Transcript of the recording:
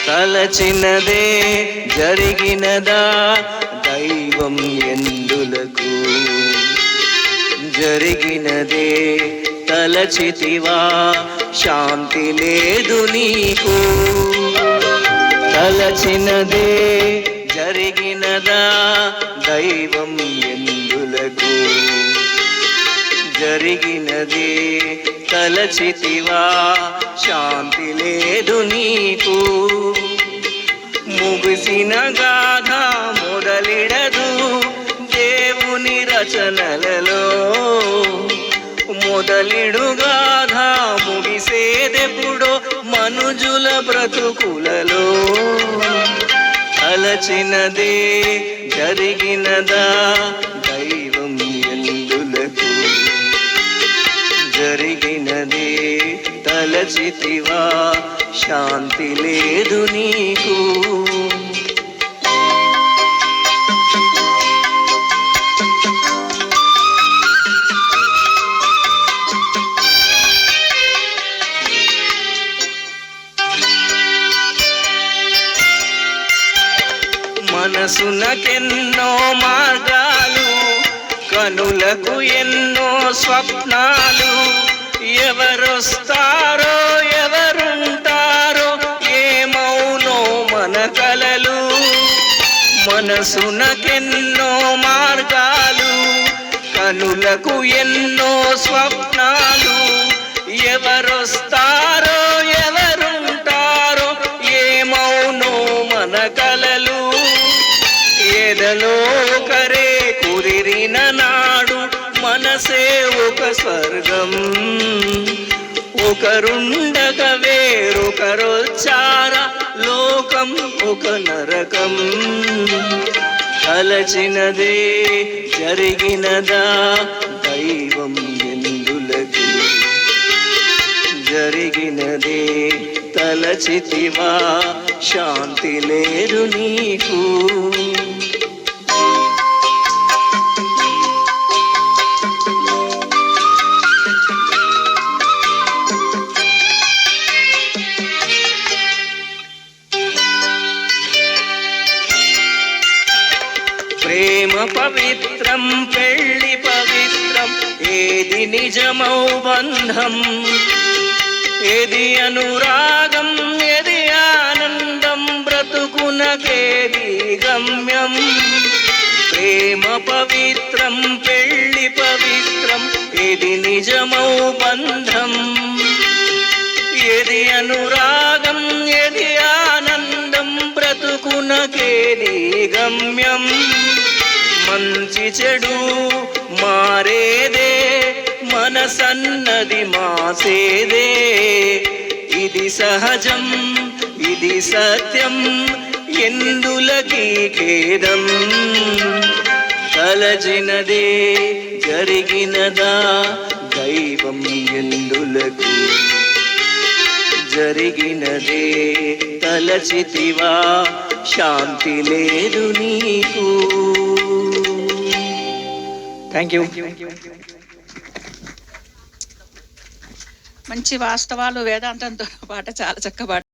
తలచినదే జరిగినదా దైవం ఎందులకు? జరిగినదే తలచితివా శాంతి లేదు నీకు? తలచినదే జరిగినదా దైవం ఎందులకు? జరిగినదే తలచితివా శాంతి లేదు నీకు? ముగిసిన గాథ మొదలిడదు దేవుని రచనలలో, మొదలిడు గాథ ముగిసేదెప్పుడో మనుజుల బ్రతుకులలో. తలచినదే జరిగినదా దైవం ఎందులకు? జరిగినదే తలచితివా శాంతి లేదు నీకు? మనసునకెన్నో మార్గాలు, కనులకు ఎన్నో స్వప్నాలు. ఎవరొస్తారో ఎవరుంటారో ఏమౌనో మన కలలు. మనసునకెన్నో మార్గాలు, కనులకు ఎన్నో స్వప్నాలు. ఎవరొస్తారో ఎవరుంటారో ఏమౌనో మన కలలు. ఎదలో ఒకరే కుదిరిన నాడు మనసే ఒక స్వర్గం. ఒకరుండక వేరొకరొచ్చారా లోకం ఒక నరకం. తలచినదే జరిగినదా దైవం ఎందులకు? జరిగినదే తలచితివా శాంతి లేదు నీకు? ప్రేమ పవిత్రం పెళ్ళి పవిత్రం, ఏది నిజమౌ బంధం? ఏది అనురాగం ఏది ఆనందం? బ్రతుకునకేది గమ్యం? ప్రేమ పవిత్రం పెళ్ళి పవిత్రం, ఏది నిజమౌ బంధం? ఏది అనురాగం ఏది ఆనందం? బ్రతుకునకేది గమ్యం? మంచి చెడు మారేదే, మనసన్నది మాసేదే. ఇది సహజం ఇది సత్యం, ఎందులకీ ఖేదం? తలచినదే జరిగినదా దైవం ఎందులకు? జరిగినదే తలచితివా శాంతి లేదు నీకు? Thank you. మంచి వాస్తవాలు వేదాంతంతో పాట చాలా చక్కగా